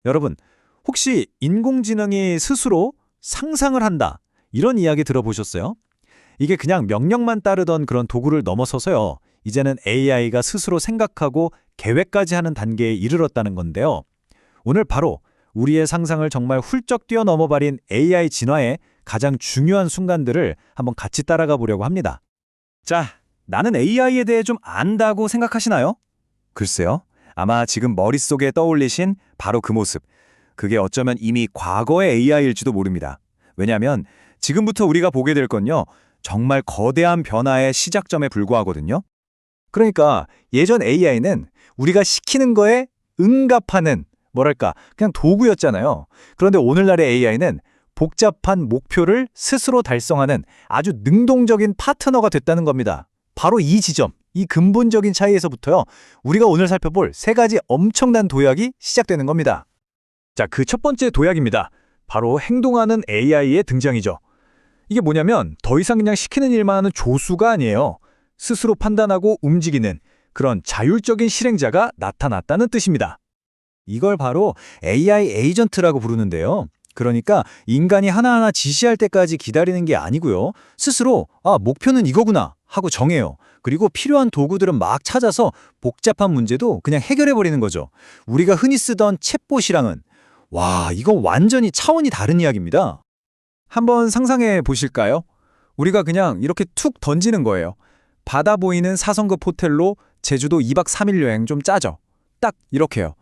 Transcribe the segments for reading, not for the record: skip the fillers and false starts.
여러분, 혹시 인공지능이 스스로 상상을 한다, 이런 이야기 들어보셨어요? 이게 그냥 명령만 따르던 그런 도구를 넘어서서요. 이제는 AI가 스스로 생각하고 계획까지 하는 단계에 이르렀다는 건데요. 오늘 바로 우리의 상상을 정말 훌쩍 뛰어넘어버린 AI 진화의 가장 중요한 순간들을 한번 같이 따라가 보려고 합니다. 자, 나는 AI에 대해 좀 안다고 생각하시나요? 글쎄요. 아마 지금 머릿속에 떠올리신 바로 그 모습. 그게 어쩌면 이미 과거의 AI일지도 모릅니다. 왜냐하면 지금부터 우리가 보게 될 건요. 정말 거대한 변화의 시작점에 불과하거든요. 그러니까 예전 AI는 우리가 시키는 거에 응답하는, 뭐랄까, 그냥 도구였잖아요. 그런데 오늘날의 AI는 복잡한 목표를 스스로 달성하는 아주 능동적인 파트너가 됐다는 겁니다. 바로 이 지점, 이 근본적인 차이에서부터요, 우리가 오늘 살펴볼 세 가지 엄청난 도약이 시작되는 겁니다. 자, 그 첫 번째 도약입니다. 바로 행동하는 AI의 등장이죠. 이게 뭐냐면 더 이상 그냥 시키는 일만 하는 조수가 아니에요. 스스로 판단하고 움직이는 그런 자율적인 실행자가 나타났다는 뜻입니다. 이걸 바로 AI 에이전트라고 부르는데요. 그러니까 인간이 하나하나 지시할 때까지 기다리는 게 아니고요. 스스로 목표는 이거구나 하고 정해요. 그리고 필요한 도구들은 막 찾아서 복잡한 문제도 그냥 해결해버리는 거죠. 우리가 흔히 쓰던 챗봇이랑은 이거 완전히 차원이 다른 이야기입니다. 한번 상상해 보실까요? 우리가 그냥 이렇게 툭 던지는 거예요. 바다 보이는 4성급 호텔로 제주도 2박 3일 여행 좀 짜죠. 딱 이렇게요.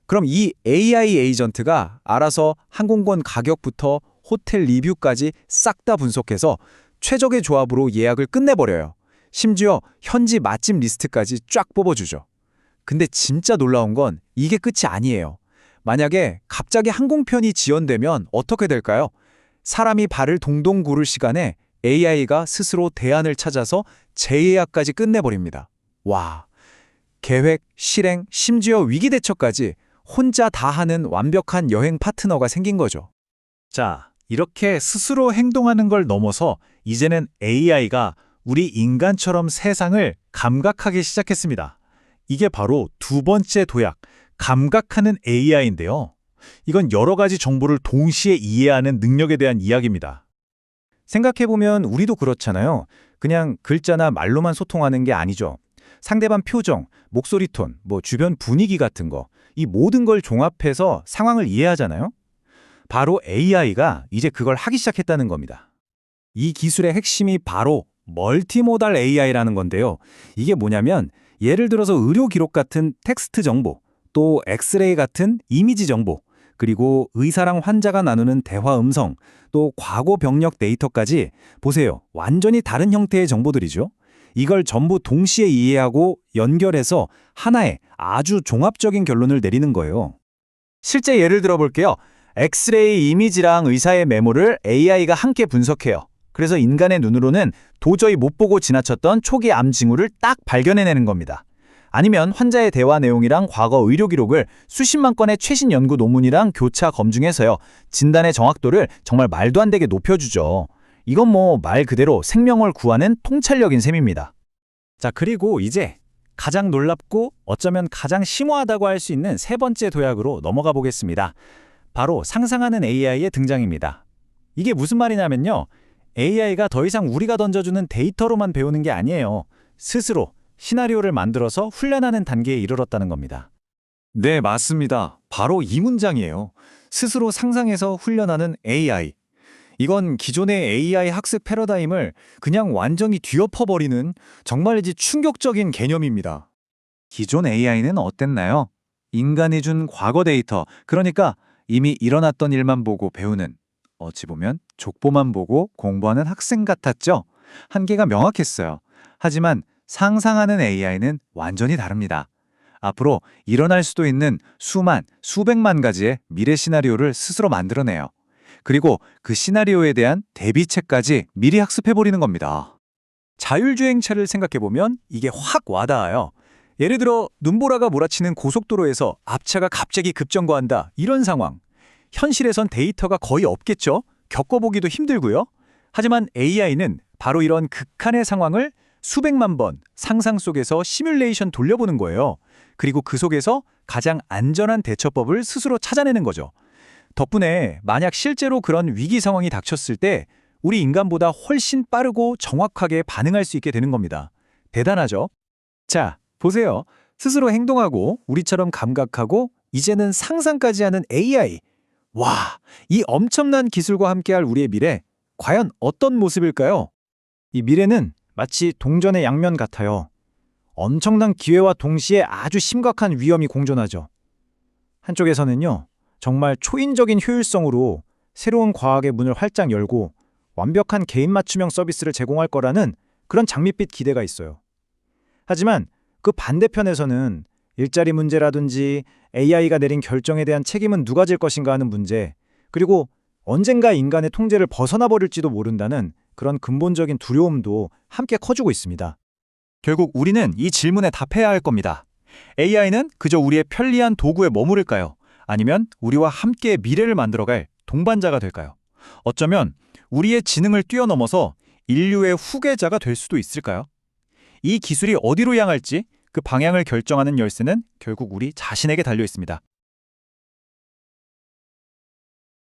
그럼 이 AI 에이전트가 알아서 항공권 가격부터 호텔 리뷰까지 싹 다 분석해서 최적의 조합으로 예약을 끝내버려요. 심지어 현지 맛집 리스트까지 쫙 뽑아주죠. 근데 진짜 놀라운 건 이게 끝이 아니에요. 만약에 갑자기 항공편이 지연되면 어떻게 될까요? 사람이 발을 동동 구를 시간에 AI가 스스로 대안을 찾아서 재예약까지 끝내버립니다. 와, 계획, 실행, 심지어 위기 대처까지 혼자 다 하는 완벽한 여행 파트너가 생긴 거죠. 자, 이렇게 스스로 행동하는 걸 넘어서 이제는 AI가 우리 인간처럼 세상을 감각하기 시작했습니다. 이게 바로 두 번째 도약, 감각하는 AI인데요. 이건 여러 가지 정보를 동시에 이해하는 능력에 대한 이야기입니다. 생각해보면 우리도 그렇잖아요. 그냥 글자나 말로만 소통하는 게 아니죠. 상대방 표정, 목소리 톤, 주변 분위기 같은 거, 이 모든 걸 종합해서 상황을 이해하잖아요. 바로 AI가 이제 그걸 하기 시작했다는 겁니다. 이 기술의 핵심이 바로 멀티모달 AI라는 건데요. 이게 뭐냐면 예를 들어서 의료 기록 같은 텍스트 정보, 또 엑스레이 같은 이미지 정보, 그리고 의사랑 환자가 나누는 대화 음성, 또 과거 병력 데이터까지 보세요. 완전히 다른 형태의 정보들이죠. 이걸 전부 동시에 이해하고 연결해서 하나의 아주 종합적인 결론을 내리는 거예요. 실제 예를 들어볼게요. 엑스레이 이미지랑 의사의 메모를 AI가 함께 분석해요. 그래서 인간의 눈으로는 도저히 못 보고 지나쳤던 초기 암 징후를 딱 발견해내는 겁니다. 아니면 환자의 대화 내용이랑 과거 의료 기록을 수십만 건의 최신 연구 논문이랑 교차 검증해서요. 진단의 정확도를 정말 말도 안 되게 높여주죠. 이건 말 그대로 생명을 구하는 통찰력인 셈입니다. 자, 그리고 이제 가장 놀랍고 어쩌면 가장 심오하다고 할 수 있는 세 번째 도약으로 넘어가 보겠습니다. 바로 상상하는 AI의 등장입니다. 이게 무슨 말이냐면요. AI가 더 이상 우리가 던져주는 데이터로만 배우는 게 아니에요. 스스로 시나리오를 만들어서 훈련하는 단계에 이르렀다는 겁니다. 네, 맞습니다. 바로 이 문장이에요. 스스로 상상해서 훈련하는 AI. 이건 기존의 AI 학습 패러다임을 그냥 완전히 뒤엎어버리는 정말이지 충격적인 개념입니다. 기존 AI는 어땠나요? 인간이 준 과거 데이터, 그러니까 이미 일어났던 일만 보고 배우는, 어찌 보면 족보만 보고 공부하는 학생 같았죠? 한계가 명확했어요. 하지만 상상하는 AI는 완전히 다릅니다. 앞으로 일어날 수도 있는 수만, 수백만 가지의 미래 시나리오를 스스로 만들어내요. 그리고 그 시나리오에 대한 대비책까지 미리 학습해버리는 겁니다. 자율주행차를 생각해보면 이게 확 와닿아요. 예를 들어 눈보라가 몰아치는 고속도로에서 앞차가 갑자기 급정거한다, 이런 상황. 현실에선 데이터가 거의 없겠죠? 겪어보기도 힘들고요. 하지만 AI는 바로 이런 극한의 상황을 수백만 번 상상 속에서 시뮬레이션 돌려보는 거예요. 그리고 그 속에서 가장 안전한 대처법을 스스로 찾아내는 거죠. 덕분에 만약 실제로 그런 위기 상황이 닥쳤을 때 우리 인간보다 훨씬 빠르고 정확하게 반응할 수 있게 되는 겁니다. 대단하죠? 자, 보세요. 스스로 행동하고 우리처럼 감각하고 이제는 상상까지 하는 AI. 와, 이 엄청난 기술과 함께할 우리의 미래, 과연 어떤 모습일까요? 이 미래는 마치 동전의 양면 같아요. 엄청난 기회와 동시에 아주 심각한 위험이 공존하죠. 한쪽에서는요, 정말 초인적인 효율성으로 새로운 과학의 문을 활짝 열고 완벽한 개인 맞춤형 서비스를 제공할 거라는 그런 장밋빛 기대가 있어요. 하지만 그 반대편에서는 일자리 문제라든지 AI가 내린 결정에 대한 책임은 누가 질 것인가 하는 문제, 그리고 언젠가 인간의 통제를 벗어나 버릴지도 모른다는 그런 근본적인 두려움도 함께 커지고 있습니다. 결국 우리는 이 질문에 답해야 할 겁니다. AI는 그저 우리의 편리한 도구에 머무를까요? 아니면 우리와 함께 미래를 만들어갈 동반자가 될까요? 어쩌면 우리의 지능을 뛰어넘어서 인류의 후계자가 될 수도 있을까요? 이 기술이 어디로 향할지 그 방향을 결정하는 열쇠는 결국 우리 자신에게 달려 있습니다.